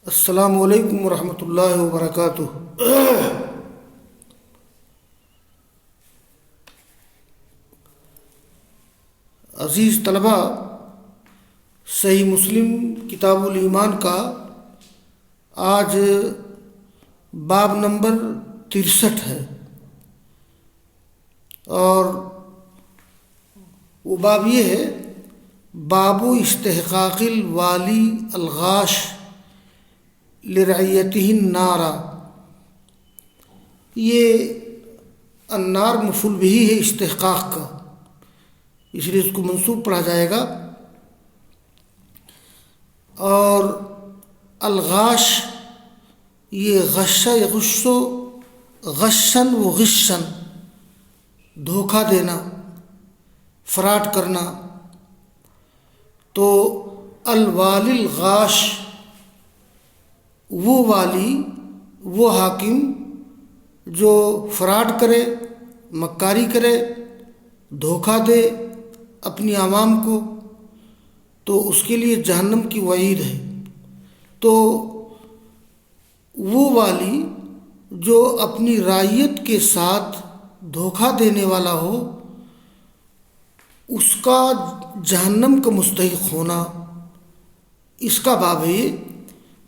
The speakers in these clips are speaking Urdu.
السلام علیکم ورحمۃ اللہ وبرکاتہ۔ عزیز طلبہ، صحیح مسلم کتاب الایمان کا آج باب نمبر 63 ہے، اور وہ باب یہ ہے: باب استحقاق الوالی الغاش لرعیتہ النار۔ یہ النار مفعول بہ ہے استحقاق کا، اس لیے اس کو منصوب پڑھا جائے گا، اور الغاش یہ غش یغش غشن و غشن، دھوکہ دینا، فراڈ کرنا۔ تو الوالی الغاش، وہ والی، وہ حاکم جو فراڈ کرے، مکاری کرے، دھوکہ دے اپنی عوام کو، تو اس کے لیے جہنم کی وعید ہے۔ تو وہ والی جو اپنی رعیت کے ساتھ دھوکہ دینے والا ہو، اس کا جہنم کا مستحق ہونا، اس کا باب ہے یہ۔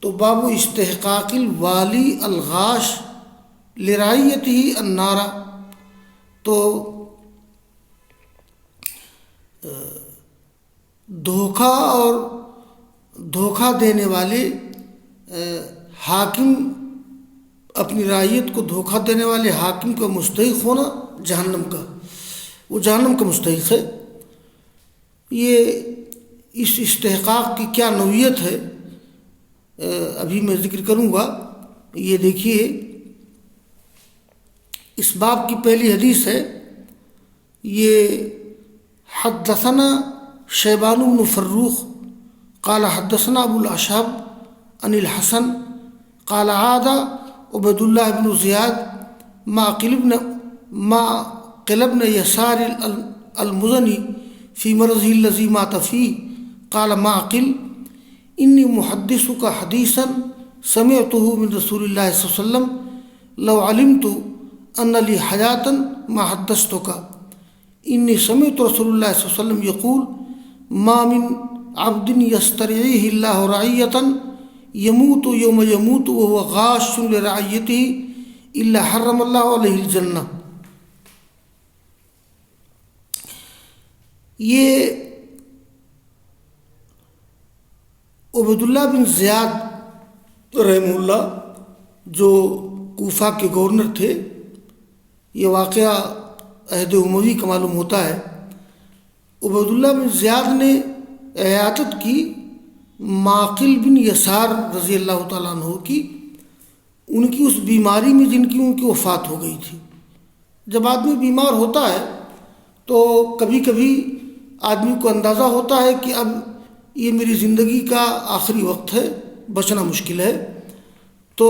تو باب استحقاق الوالی الغاش لرعیتہ النار، تو دھوکہ اور دھوکہ دینے والے حاکم، اپنی رعیت کو دھوکہ دینے والے حاکم کا مستحق ہونا جہنم کا، وہ جہنم کا مستحق ہے۔ یہ اس استحقاق کی کیا نوعیت ہے ابھی میں ذکر کروں گا۔ یہ دیکھیے، اس باب کی پہلی حدیث ہے، یہ حدثنا شیبان بن فروخ قال حدثنا ابو الاشہب عن الحسن قال عاد عبید اللہ بن زیاد معقل بن یسار المزنی فی مرضه الذی مات فیہ قال معقل انی محدثک حدیثا سمعته من رسول اللہ صلی اللہ علیہ وسلم لو علمت ان لی حیاتا ما حدثتک انی سمعت رسول اللہ صلی اللہ علیہ وسلم یقول ما من عبد یسترعیہ اللہ رعیتا یموت یوم یموت وهو غاش لرعیتہ الا حرم اللہ علیہ الجنہ۔ یہ عبید اللہ بن زیاد رحمہ اللہ جو کوفہ کے گورنر تھے، یہ واقعہ عہد اموی کا معلوم ہوتا ہے۔ عبید اللہ بن زیاد نے عیادت کی معقل بن یسار رضی اللہ تعالیٰ عنہ کی، ان کی اس بیماری میں جن کی وفات ہو گئی تھی۔ جب آدمی بیمار ہوتا ہے تو کبھی کبھی آدمی کو اندازہ ہوتا ہے کہ اب یہ میری زندگی کا آخری وقت ہے، بچنا مشکل ہے۔ تو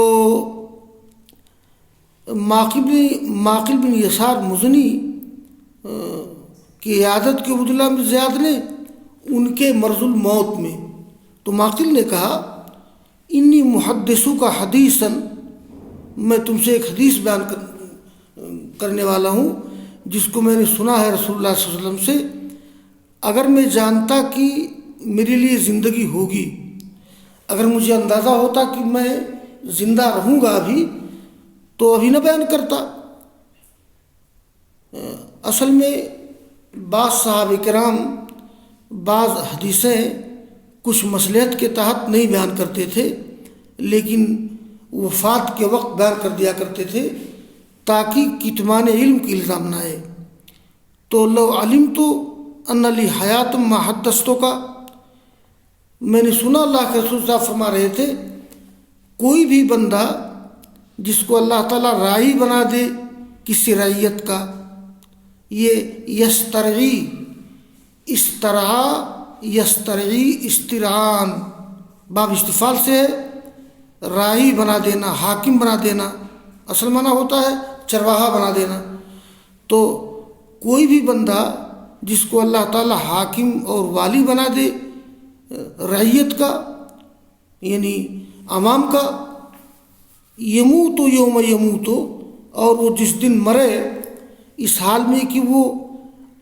معقل بن یسار مزنی کی عیادت کی عبید اللہ بن زیاد نے ان کے مرض الموت میں، تو معقل نے کہا انی محدثو کا حدیثا، میں تم سے ایک حدیث بیان کرنے والا ہوں جس کو میں نے سنا ہے رسول اللہ صلی اللہ علیہ وسلم سے۔ اگر میں جانتا کہ میرے لیے زندگی ہوگی، اگر مجھے اندازہ ہوتا کہ میں زندہ رہوں گا ابھی، تو ابھی نہ بیان کرتا۔ اصل میں بعض صحابہ کرام بعض حدیثیں کچھ مصلحت کے تحت نہیں بیان کرتے تھے، لیکن وفات کے وقت بیان کر دیا کرتے تھے تاکہ کتمان علم کی الزام نہ آئے۔ تو لو علمت ان لی حیات ما حدثتک، میں نے سنا اللہ کے رسول صاحب فرما رہے تھے، کوئی بھی بندہ جس کو اللہ تعالیٰ راعی بنا دے کسی رعیت کا، یہ یسترعی، استرعا یسترعی استرعان، باب استفال سے ہے، راعی بنا دینا، حاکم بنا دینا، اصل معنی ہوتا ہے چرواہا بنا دینا۔ تو کوئی بھی بندہ جس کو اللہ تعالیٰ حاکم اور والی بنا دے رعیت کا، یعنی عوام کا، یموت یوم یموت، اور وہ جس دن مرے اس حال میں کہ وہ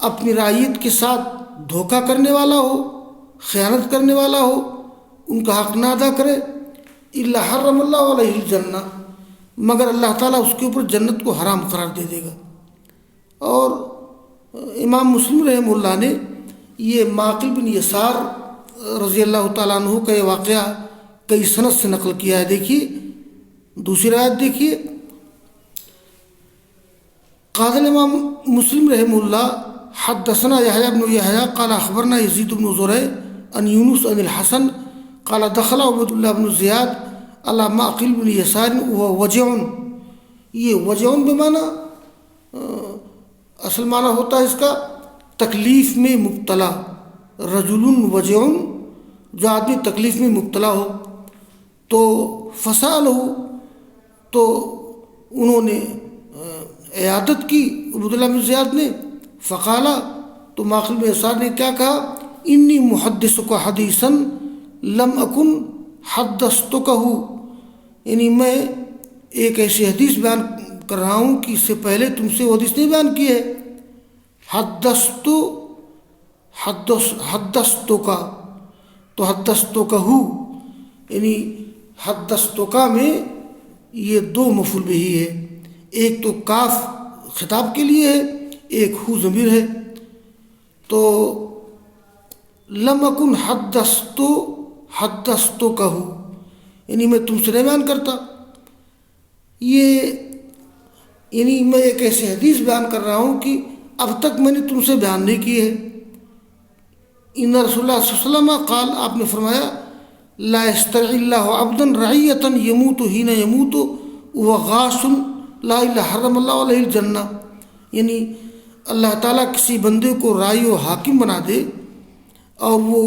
اپنی رعیت کے ساتھ دھوکہ کرنے والا ہو، خیانت کرنے والا ہو، ان کا حق نہ ادا کرے، الا حرم اللہ علیہ الجنہ، مگر اللہ تعالیٰ اس کے اوپر جنت کو حرام قرار دے دے گا۔ اور امام مسلم رحمہ اللہ نے یہ معقل بن یسار رضی اللہ تعالیٰ عنہ کا یہ واقعہ کئی سند سے نقل کیا ہے۔ دیکھیے دوسری روایت دیکھیے، قال الامام مسلم رحمہ اللہ حدثنا یحییٰ بن یحییٰ قال اخبرنا یزید بن زرع عن یونس عن الحسن قال دخل عبد اللہ بن زیاد علی معقل بن یسار وهو وجع، یہ وجع بمعنی اصل معنی ہوتا ہے اس کا تکلیف میں مبتلا، رجل وجع، جو آدمی تکلیف میں مبتلا ہو، تو فسألہ، تو انہوں نے عیادت کی عبد اللہ بن زیاد نے، فقالا، تو معقل بن یسار نے کیا کہا، انی محدثک حدیثا لم اکن حدثتکہ، یعنی میں ایک ایسی حدیث بیان کر رہا ہوں کہ اس سے پہلے تم سے وہ حدیث نہیں بیان کی ہے۔ حدثتکا، تو حدثتکہ، یعنی حدثتکا میں یہ دو مفعول بہ ہے، ایک تو کاف خطاب کے لیے ہے، ایک ہو ضمیر ہے، تو لم اکن حدثتکہ، یعنی میں تم سے نہیں بیان کرتا، یہ یعنی میں ایک ایسی حدیث بیان کر رہا ہوں کہ اب تک میں نے تم سے بیان نہیں کی ہے۔ ان رسول اللہ صلی اللہ علیہ وسلم قال، آپ نے فرمایا، لا یسترعی اللہ عبدا رعیتا یموت حین یموت وغاص لا الا حرم اللہ علیہ الجنہ، یعنی اللہ تعالیٰ کسی بندے کو رائی و حاکم بنا دے اور وہ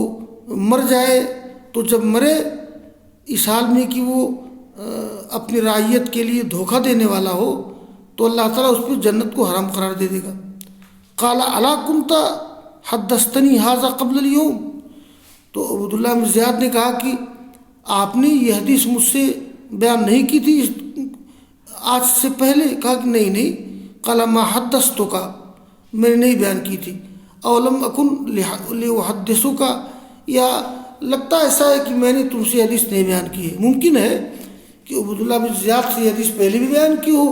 مر جائے، تو جب مرے اس حال میں کہ وہ اپنی رعیت کے لیے دھوکہ دینے والا ہو، تو اللہ تعالیٰ اس پہ جنت کو حرام قرار دے دے گا۔ قال الا کنت حدثتنی ھذا قبل اليوم، تو عبداللہ بن زیاد نے کہا کہ آپ نے یہ حدیث مجھ سے بیان نہیں کی تھی آج سے پہلے؟ کہا کہ نہیں۔ قال ما حدثتک، میں نے نہیں بیان کی تھی۔ او لم اکن لأحدثک، یا لگتا ایسا ہے کہ میں نے تم سے حدیث نہیں بیان کی ہے۔ ممکن ہے کہ عبداللہ بن زیاد سے حدیث پہلے بھی بیان کی ہو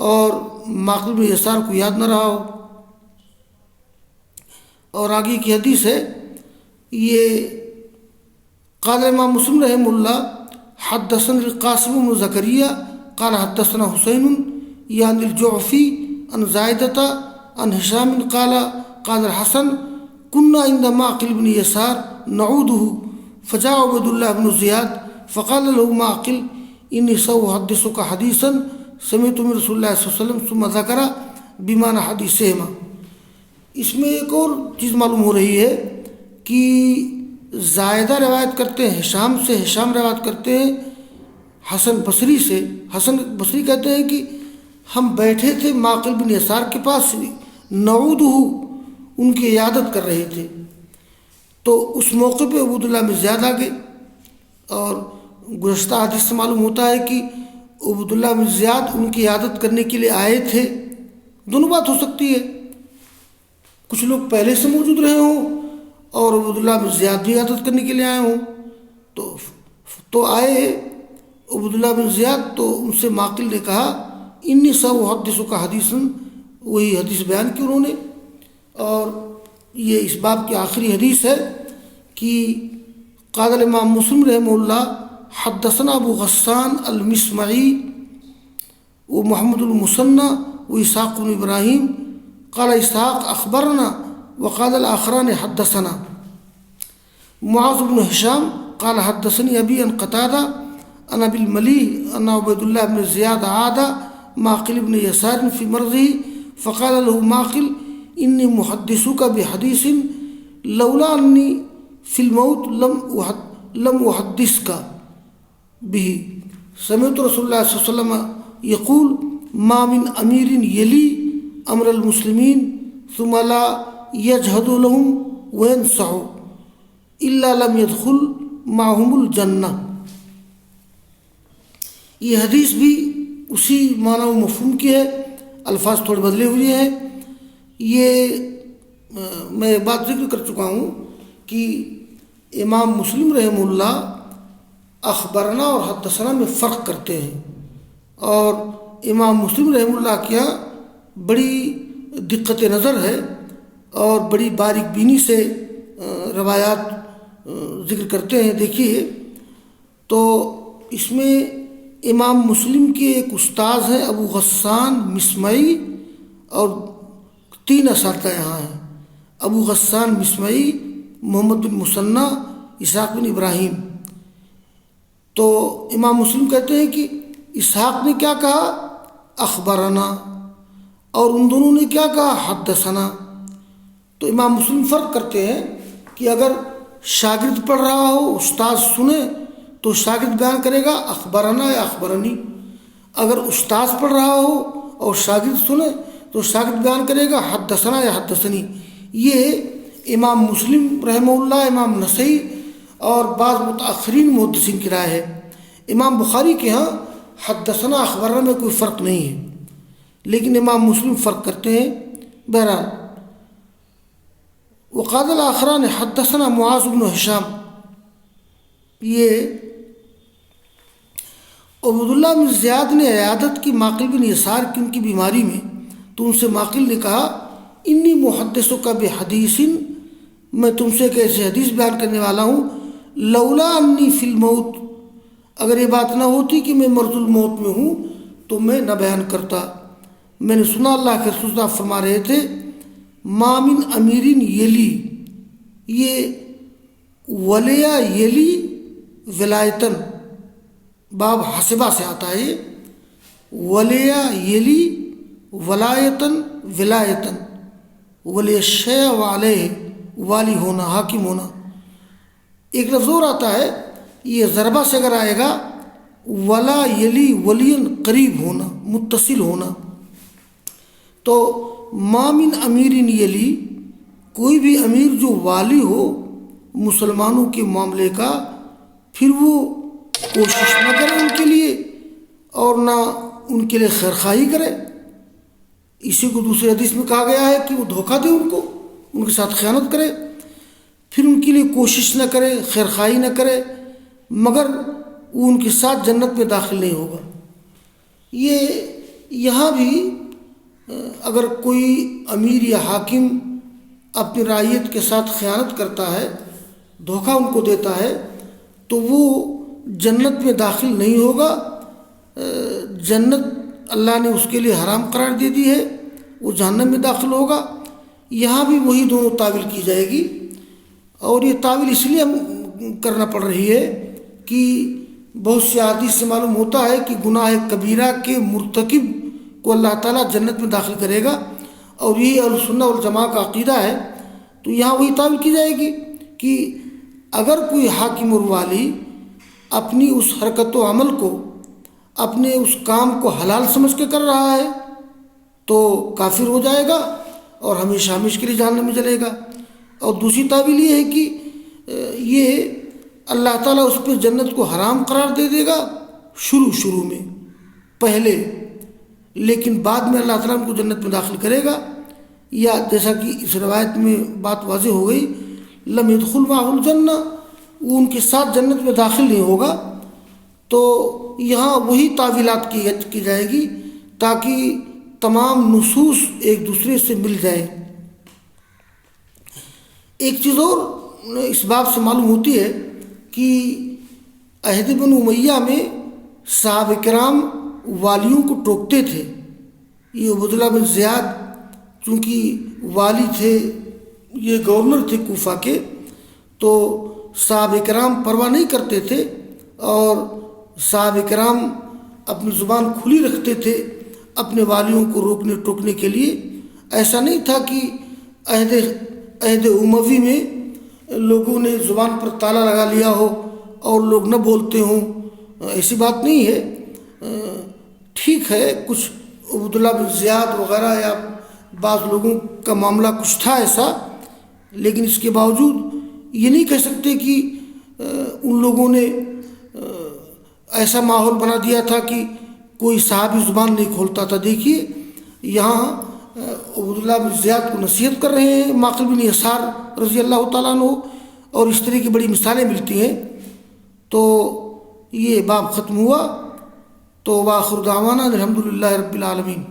اور معقل بن یسار کو یاد نہ رہا ہو۔ اور آگے کی حدیث ہے یہ، قال امام مسلم رحمہ اللہ حدثنا القاسم بن زکریا قال حدثنا حسین یعنی الجعفی عن زائدۃ عن ہشام قال قال الحسن كنا عند معقل بن يسار نعوده فجاء عبد الله بن زياد فقال له معقل إني سأحدثك حديثا سمعت من رسول الله صلى الله عليه وسلم ثم ذكر بمعنى حديثهما۔ اس میں ایک اور چیز معلوم ہو رہی ہے کہ زائدہ روایت کرتے ہیں ہشام سے، ہشام روایت کرتے ہیں حسن بصری سے۔ حسن بصری کہتے ہیں کہ ہم بیٹھے تھے معقل بن یسار کے پاس، نعودہ، ان کی عیادت کر رہے تھے، تو اس موقع پہ عبداللہ بن زیاد آ گئے، اور گزشتہ حدیث سے معلوم ہوتا ہے کہ عبداللہ بن زیاد ان کی عیادت کرنے کے لیے آئے تھے۔ دونوں بات ہو سکتی ہے، کچھ لوگ پہلے سے موجود رہے ہوں اور عبداللہ بن زیاد بھی عیادت کرنے کے لیے آئے ہوں، تو آئے عبداللہ بن زیاد، تو ان سے معقل نے کہا انی سأحدثک حدیثا، وہی حدیث بیان کی انہوں نے۔ اور یہ اس باب کی آخری حدیث ہے کہ قال الامام مسلم رحمہ اللہ حدثنا ابو غسان المسمعی و محمد المثنى و اسحاق بن ابراہیم قال اسحاق اخبرنا وقال الاخران حدثنا معاذ بن ہشام قال حدثني ابي عن قتادہ عن ابي المليح ان عبد الله بن زياد عاد معقل بن يسار في مرضه فقال له معقل إني محدثك بحديث لولا أني في الموت لم أحدثك به سمعت رسول الله صلى الله عليه وسلم يقول ما من أمير يلي أمر المسلمين ثم لا يجهد لهم وينصح إلا لم يدخل معهم الجنة۔ یہ حدیث بھی اسی معنی و مفہوم کی ہے، الفاظ تھوڑے بدلے ہوئے ہیں۔ یہ میں ایک بات ذکر کر چکا ہوں کہ امام مسلم رحمہ اللہ اخبرنا اور حدثنا میں فرق کرتے ہیں، اور امام مسلم رحمہ اللہ کے یہاں بڑی دقت نظر ہے اور بڑی باریک بینی سے روایات ذکر کرتے ہیں۔ دیکھیے تو اس میں امام مسلم کے ایک استاذ ہیں ابو غسان مسمعی، اور 3 اساتذہ یہاں ہیں، ابو غسان مسمعی، محمد بن مثنی، اسحاق بن ابراہیم۔ تو امام مسلم کہتے ہیں کہ اسحاق نے کیا کہا؟ اخبرنا، اور ان دونوں نے کیا کہا؟ حدثنا۔ تو امام مسلم فرق کرتے ہیں کہ اگر شاگرد پڑھ رہا ہو، استاذ سنے تو شاگرد بیان کرے گا اخبرنا یا اخبرنی، اگر استاذ پڑھ رہا ہو اور شاگرد سنے تو شاگرد بیان کرے گا حدثنا یا حدثنی۔ یہ امام مسلم رحمہ اللہ، امام نسائی اور بعض متأخرین محدثین کی رائے ہے۔ امام بخاری کے ہاں حدثنا اخبرنا میں کوئی فرق نہیں ہے، لیکن امام مسلم فرق کرتے ہیں۔ بہرحال وقال الآخران حدثنا معاذ بن ہشام، یہ عبداللہ بن زیاد نے عیادت کی معقل بن یسار کی ان کی بیماری میں، تو ان سے معقل نے کہا انی محدثک بحدیث، میں تم سے ایک ایسی حدیث بیان کرنے والا ہوں، لولا انی فی الموت، اگر یہ بات نہ ہوتی کہ میں مرض الموت میں ہوں تو میں نہ بیان کرتا۔ میں نے سنا اللہ کے رسول صاحب فرما رہے تھے ما من امیر یلی، یہ ولیہ یلی ولایتن، باب حسبہ سے آتا ہے، ولیہ یلی ولایتن ولایتن، ولی الشیء وعلیہ، والی ہونا، حاکم ہونا۔ ایک لفظ اور آتا ہے، یہ ضربہ سے اگر آئے گا ولا یلی ولین، قریب ہونا، متصل ہونا۔ تو ما من امیر یلی، کوئی بھی امیر جو والی ہو مسلمانوں کے معاملے کا، پھر وہ کوشش نہ کرے ان کے لیے اور نہ ان کے لیے خیرخواہی کرے، اسی کو دوسری حدیث میں کہا گیا ہے کہ وہ دھوکہ دے ان کو، ان کے ساتھ خیانت کرے، پھر ان کے لیے کوشش نہ کرے، خیرخواہی نہ کرے، مگر وہ ان کے ساتھ جنت میں داخل نہیں ہوگا۔ یہ یہاں بھی اگر کوئی امیر یا حاکم اپنی رعیت کے ساتھ خیانت کرتا ہے، دھوکہ ان کو دیتا ہے، تو وہ جنت میں داخل نہیں ہوگا، جنت اللہ نے اس کے لیے حرام قرار دے دی ہے، وہ جہنم میں داخل ہوگا۔ یہاں بھی وہی دونوں تعویل کی جائے گی، اور یہ تعویل اس لیے کرنا پڑ رہی ہے کہ بہت سی احادیث سے معلوم ہوتا ہے کہ گناہ کبیرہ کے مرتکب کو اللہ تعالیٰ جنت میں داخل کرے گا، اور یہی اہل سنہ والجماعہ کا عقیدہ ہے۔ تو یہاں وہی تعویل کی جائے گی کہ اگر کوئی حاکم اور والی اپنی اس حرکت و عمل کو، اپنے اس کام کو حلال سمجھ کے کر رہا ہے تو کافر ہو جائے گا اور ہمیشہ ہمیشہ کے لیے جہنم میں جلے گا۔ اور دوسری تعویل یہ ہے کہ یہ اللہ تعالیٰ اس پہ جنت کو حرام قرار دے دے گا شروع میں پہلے، لیکن بعد میں اللہ تعالیٰ ان کو جنت میں داخل کرے گا، یا جیسا کہ اس روایت میں بات واضح ہو گئی لم يدخل معه الجنہ، وہ ان کے ساتھ جنت میں داخل نہیں ہوگا۔ تو یہاں وہی تعویلات کی جائے گی تاکہ تمام نصوص ایک دوسرے سے مل جائیں۔ ایک چیز اور اس بات سے معلوم ہوتی ہے کہ عہد بن امیہ میں صحابہ کرام والیوں کو ٹوکتے تھے۔ یہ عبداللہ بن زیاد چونکہ والی تھے، یہ گورنر تھے کوفہ کے، تو صحابہ کرام پرواہ نہیں کرتے تھے، اور صحابہ کرام اپنی زبان کھلی رکھتے تھے اپنے والیوں کو روکنے ٹوکنے کے لیے۔ ایسا نہیں تھا کہ عہد اموی میں لوگوں نے زبان پر تالا لگا لیا ہو اور لوگ نہ بولتے ہوں، ایسی بات نہیں ہے۔ ٹھیک ہے کچھ عبداللہ بن زیاد وغیرہ یا بعض لوگوں کا معاملہ کچھ تھا ایسا، لیکن اس کے باوجود یہ نہیں کہہ سکتے کہ ان لوگوں نے ایسا ماحول بنا دیا تھا کہ کوئی صحابی زبان نہیں کھولتا تھا۔ دیکھیے یہاں عبداللہ بن زیاد کو نصیحت کر رہے ہیں معقل بن یسار رضی اللہ تعالیٰ عنہ، اور اس طرح کی بڑی مثالیں ملتی ہیں۔ تو یہ باب ختم ہوا، تو وآخر دعوانا الحمدللہ رب العالمین۔